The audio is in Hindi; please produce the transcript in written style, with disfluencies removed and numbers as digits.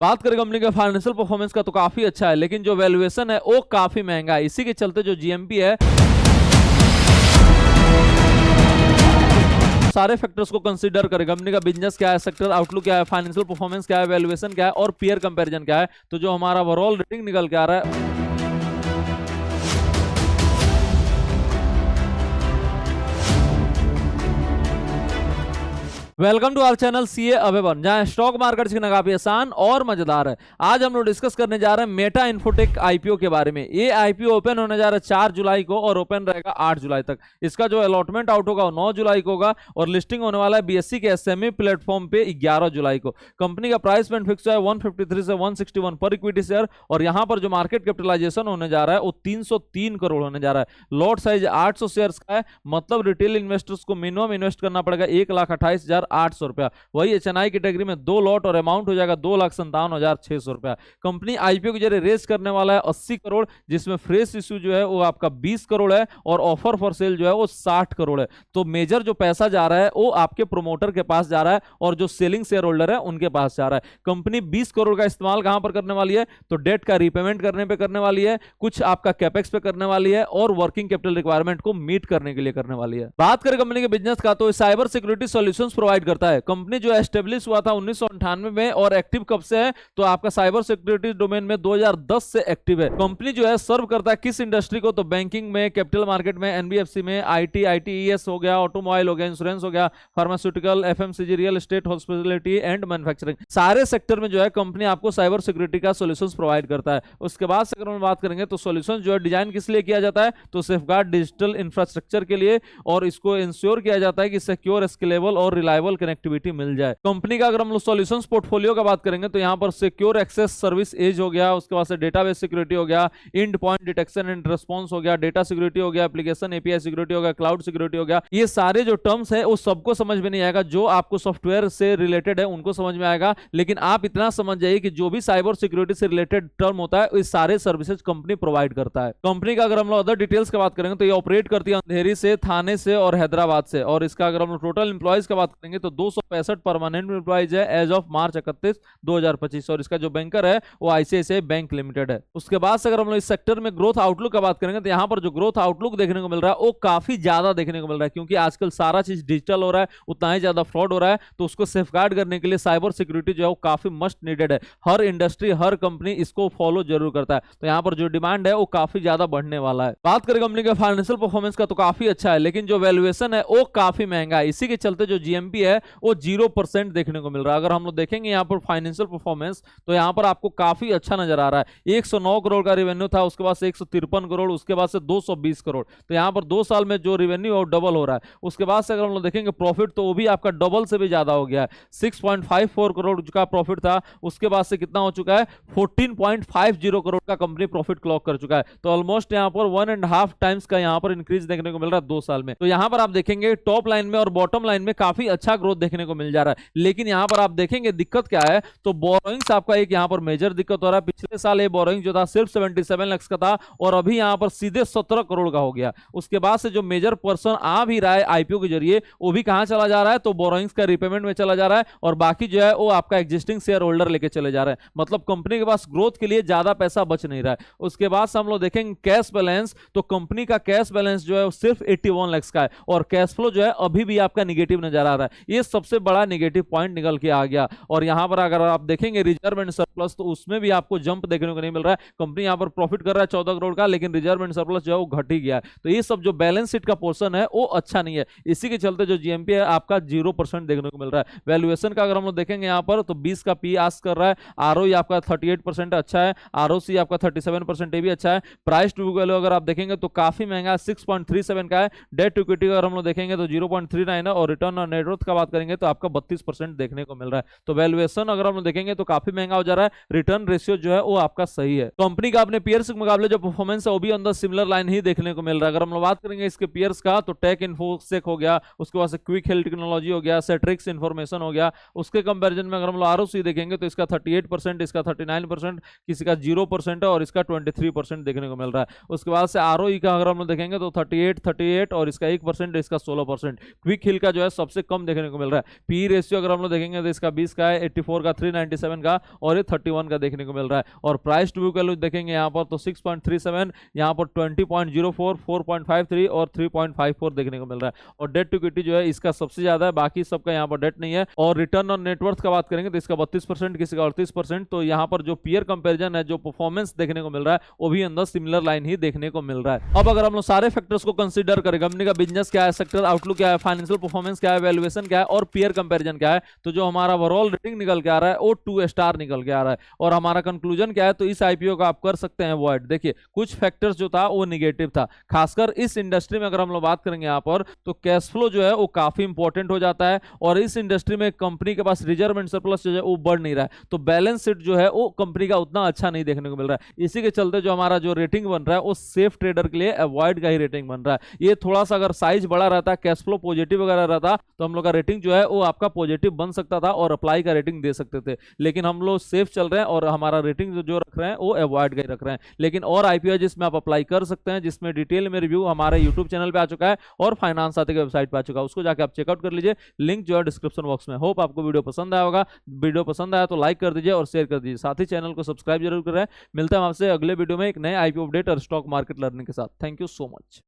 बात करें कंपनी के फाइनेंशियल परफॉर्मेंस का तो काफी अच्छा है, लेकिन जो वैल्यूएशन है वो काफी महंगा है। इसी के चलते जो जीएमपी है सारे फैक्टर्स को कंसीडर करें, कंपनी का बिजनेस क्या है, सेक्टर आउटलुक क्या है, फाइनेंशियल परफॉर्मेंस क्या है, वैल्यूएशन क्या है और पीयर कंपैरिजन क्या है, तो जो हमारा ओवरऑल रेटिंग निकल के आ रहा है welcome to our channel CA अवेवन, जहां स्टॉक मार्केट सीखना काफी आसान और मजेदार है। आज हम लोग डिस्कस करने जा रहे हैं मेटा इन्फोटेक आईपीओ के बारे में। ये आईपीओ ओपन होने जा रहा है 4 जुलाई को और ओपन रहेगा 8 जुलाई तक। इसका जो अलॉटमेंट आउट होगा वो 9 जुलाई को होगा और लिस्टिंग होने वाला है बीएससी के एसएमई प्लेटफॉर्म पे 11 जुलाई को। कंपनी का प्राइस बैंड फिक्स है 153 से 161 पर इक्विटी शेयर और यहाँ पर जो मार्केट कैपिटलाइजेशन होने जा रहा है वो 303 करोड़ होने जा रहा है। लॉट साइज 800 शेयर्स का है, मतलब रिटेल इन्वेस्टर्स को मिनिमम इन्वेस्ट करना पड़ेगा 1,28,800 रुपया। वही एचएनआई कैटेगरी में 2 लॉट और अमाउंट हो जाएगा 2,57,600 रुपया। कंपनी आईपीओ के जरिए रेज करने वाला है 80 करोड़, जिसमें फ्रेश इश्यू जो है वो आपका 20 करोड़ है और ऑफर फॉर सेल जो है वो 60 करोड़ है। तो मेजर जो पैसा जा रहा है वो आपके प्रोमोटर के पास जा रहा है और जो सेलिंग शेयर होल्डर है उनके पास जा रहा है। कंपनी 20 करोड़ का इस्तेमाल कहां पर करने वाली है, तो डेट का रीपेमेंट करने पे करने वाली है, कुछ आपका कैपेक्स पे करने वाली है और वर्किंग कैपिटल रिक्वायरमेंट को मीट करने के लिए करने वाली है। बात करें कंपनी के बिजनेस का तो साइबर सिक्योरिटी सॉल्यूशंस प्रोवाइड करता है। कंपनी जो एस्टेब्लिश हुआ था 1998 में और एक्टिव कब से है, तो आपका साइबर सिक्योरिटी डोमेन में 2010 से एक्टिव है। कंपनी जो है सर्व करता है किस इंडस्ट्री को, तो बैंकिंग में, कैपिटल मार्केट में, एनबीएफसी में, आईटीईएस हो गया, ऑटोमोबाइल हो गया, इंश्योरेंस हो गया, pharmaceutical, FMCG, real estate, hospitality and manufacturing, सारे सेक्टर में जो है कंपनी आपको साइबर सिक्योरिटी का सॉल्यूशंस प्रोवाइड करता है। उसके बाद से अगर हम बात करेंगे तो सॉल्यूशन जो है डिजाइन किस लिए किया जाता है, तो सेफगार्ड डिजिटल इंफ्रास्ट्रक्चर के लिए और इसको इंश्योर किया जाता है कि सिक्योर, स्केलेबल और रिलायबल कनेक्टिविटी मिल जाए। कंपनी का अगर हम लोग सॉल्यूशंस पोर्टफोलियो का बात करेंगे तो यहां पर सिक्योर एक्सेस सर्विस एज हो गया, उसके बाद से डेटाबेस सिक्योरिटी हो गया, and point detection and response हो गया, डेटा सिक्योरिटी हो गया, एप्लीकेशन एपीआई सिक्योरिटी हो गया, क्लाउड सिक्योरिटी हो गया। ये सारे जो टर्म्स है वो सबको समझ में नहीं आएगा, जो आपको सॉफ्टवेयर से रिलेटेड है उनको समझ में आएगा, लेकिन आप इतना समझ जाइए कि जो भी साइबर सिक्योरिटी से रिलेटेड टर्म होता है इस सारे सर्विसेज कंपनी प्रोवाइड करता है। कंपनी का अगर हम लोग अदर डिटेल्स की बात करेंगे तो ये ऑपरेट करती है अंधेरी से, थाने से और हैदराबाद से। और इसका अगर हम लोग टोटल एम्प्लॉइज की बात करेंगे तो 265 परमानेंट एम्प्लॉइज है एज ऑफ मार्च 31, 2025 और इसका जो बैंकर है वो आईसीआईसीआई बैंक लिमिटेड है। उसके बाद से अगर हम लोग इस सेक्टर में ग्रोथ आउटलुक का बात करेंगे तो यहाँ पर जो ग्रोथ आउटलुक देखने को मिल रहा है वो काफी ज्यादा देखने को मिल रहा है, क्योंकि आजकल सारा चीज डिजिटल हो रहा है, उतना ही ज्यादा फ्रॉड हो रहा है, तो उसको सेफगार्ड करने के लिए साइबर सिक्योरिटी जो है वो काफी मस्ट नीडेड है। हर इंडस्ट्री, हर कंपनी इसको फॉलो जरूर करता है, तो यहाँ पर जो डिमांड है वो काफी ज्यादा बढ़ने वाला है। बात करें कंपनी के फाइनेंशियल परफॉर्मेंस का तो काफी अच्छा है, लेकिन जो वैल्यूएशन है वो काफी महंगा है। इसी के चलते जो जीएमपी है वो 0% देखने को मिल रहा है। अगर हम लोग देखेंगे यहाँ पर फाइनेंशियल परफॉर्मेंस तो यहाँ पर आपको काफी अच्छा नजर आ रहा है। 109 करोड़ का रेवेन्यू था, उसके बाद से 153 करोड़, उसके बाद से 220 करोड़, तो यहाँ पर 2 साल में जो रेवेन्यू है डबल हो रहा है। उसके बाद से अगर हम लोग देखेंगे प्रॉफिट तो वो भी आपका डबल से भी ज्यादा हो गया है। 6.54 करोड़ का प्रॉफिट था, उसके बाद से कितना हो चुका है 14.50 करोड़ का कंपनी प्रॉफिट क्लॉक कर चुका है। तो ऑलमोस्ट यहाँ पर 1.5 टाइम्स का यहाँ पर इंक्रीज देखने को मिल रहा है 2 साल में। तो यहाँ पर आप देखेंगे टॉप लाइन में और बॉटम लाइन में काफी अच्छा ग्रोथ देखने को मिल जा रहा है। लेकिन यहाँ पर आप देखेंगे दिक्कत क्या है, तो बोरोइंग्स आपका एक यहाँ पर मेजर दिक्कत हो रहा है। पिछले साल ये बोरोइंग जो था सिर्फ 77 लाख का था और अभी यहाँ पर सीधे 17 करोड़ का हो गया। उसके बाद से जो मेजर पर्सन आ भी रहा है आईपीओ के जरिए वो भी कहां चला जा रहा है, तो बोरोइंग्स का रिपेमेंट में चला जा रहा है और बाकी जो है वो आपका एग्जिस्टिंग शेयर होल्डर लेके चले जा रहे हैं। मतलब कंपनी के पास ग्रोथ के लिए ज्यादा पैसा बच नहीं रहा है। उसके बाद से हम लोग देखेंगे कैश बैलेंस, तो कंपनी का कैश बैलेंस जो है सिर्फ 81 लाख का है और कैश फ्लो जो है अभी भी आपका निगेटिव नजर आ रहा है। ये सबसे बड़ा निगेटिव पॉइंट निकल के आ गया। और यहां पर अगर आप देखेंगे रिजर्व एंड सरप्लस तो उसमें भी आपको जंप देखने को नहीं मिल रहा है। कंपनी यहां पर प्रॉफिट कर रहा है 14 करोड़ का, लेकिन रिजर्व एंड सरप्लस जो है वो घट ही गया है। तो ये सब जो बैलेंस शीट का पोर्शन है वो अच्छा नहीं है। इसी के चलते जो जीएमपी है आपका 0% देखने को मिल रहा है। वैल्यूएशन का अगर हम लोग देखेंगे यहाँ पर तो 20 का पी आस्क कर रहा है, आरओई आपका 38% अच्छा है, आरओसी आपका 37% ये भी अच्छा है। प्राइस टू वैल्यू अगर आप देखेंगे तो काफी महंगा 6.37 का है। डेट टू इक्विटी अगर हम लोग देखेंगे तो 0.39 है और रिटर्न ऑन नेट वर्थ का बात करेंगे तो आपका 32% देखने को मिल रहा है। तो वैल्यूएशन अगर हम लोग देखेंगे तो काफी महंगा हो जा रहा है। रिटर्न रेशियो जो है वो आपका सही है। कंपनी का अपने पीयर्स के मुकाबले जो परफॉर्मेंस है वो भी अंदर सिमिलर लाइन ही देखने को मिल रहा है। अगर हम लोग बात करेंगे इसके पीयर्स का तो टेक इन्फोसेक हो गया, उसके बाद से क्विक हेल्थ टेक्नोलॉजी हो गया, सेट्रिक्स इंफॉर्मेशन हो गया। उसके कंपैरिजन में अगर हम लोग आरओसी देखेंगे तो इसका 38%, इसका 39%, किसी का 0% है और इसका 23% देखने को मिल रहा है। उसके बाद से आरओई का अगर हम लोग देखेंगे तो 38 और इसका 1%, इसका 16%। क्विक हिल का जो है सबसे कम देखने को मिल रहा है। पी रेशियो अगर हम लोग देखेंगे तो इसका 20 का है, 84 का, 397 का और ये 31 का देखने को मिल रहा है। और प्राइस टू बुक वैल्यू देखेंगे यहाँ पर तो 6.37, यहाँ पर 20.04, 4.53 और 3.54 देखने को मिल रहा है। और डेट टू इक्विटी जो है इसका सबसे ज्यादा है, बाकी सबका यहाँ पर डेट नहीं है। और रिटर्न ऑन नेटवर्थ का बात करेंगे तो इसका 32%, किसी का 38%। तो यहाँ पर जो पीयर कंपैरिजन है, जो परफॉर्मेंस देखने को मिल रहा है वो भी अंदर सिमिलर लाइन ही देखने को मिल रहा है। अब अगर हम लोग सारे फैक्टर्स को कंसीडर करें, कंपनी का बिजनेस क्या है, सेक्टर आउटलुक क्या है, फाइनेंशियल परफॉर्मेंस क्या है, वैल्यूएशन क्या है और पीयर कंपैरिजन क्या है, तो जो हमारा ओवरऑल रेटिंग निकल के आ रहा है वो 2 स्टार निकल के आ रहा है। और हमारा कंक्लूजन क्या है, तो इस आईपीओ का आप कर सकते हैं अवॉइड। देखिए कुछ फैक्टर्स जो था वो निगेटिव था, खासकर इस इंडस्ट्री में अगर हम लोग बात करेंगे यहाँ पर तो कैश फ्लो जो है वो काफी इंपॉर्टेंट हो जाता है। और इस इंडस्ट्री में कंपनी के पास रिजर्व एंड सरप्लस जो है वो बढ़ नहीं रहा है, तो बैलेंस शीट जो है वो कंपनी का उतना अच्छा नहीं देखने को मिल रहा है। इसी के चलते जो हमारा जो रेटिंग बन रहा है वो सेफ ट्रेडर के लिए अवॉइड का ही रेटिंग बन रहा है। ये थोड़ा सा अगर साइज बड़ा रहता, कैश फ्लो पॉजिटिव वगैरह रहता तो हम लोग का रेटिंग जो है वो आपका पॉजिटिव बन सकता था और अप्लाई का रेटिंग दे सकते थे। लेकिन हम लोग सेफ चल रहे हैं और हमारा रेटिंग जो रख रहे हैं वो अवॉइड का ही रख रहे हैं। लेकिन और आईपीओ जिसमें आप अप्लाई कर सकते हैं, जिसमें डिटेल में रिव्यू हमारे यूट्यूब चैनल पे आ चुका है और फाइनेंस साथी की वेबसाइट पे आ चुका है, उसको जाकर आप चेकआउट कर लीजिए। लिंक जो है डिस्क्रिप्शन बॉक्स में। होप आपको वीडियो पसंद आया होगा। वीडियो पसंद आया तो लाइक कर दीजिए और शेयर कर दीजिए, साथ ही चैनल को सब्सक्राइब जरूर करें। मिलता है आपसे अगले वीडियो में एक नए आईपीओ अपडेट और स्टॉक मार्केट लर्निंग के साथ। Thank you so much.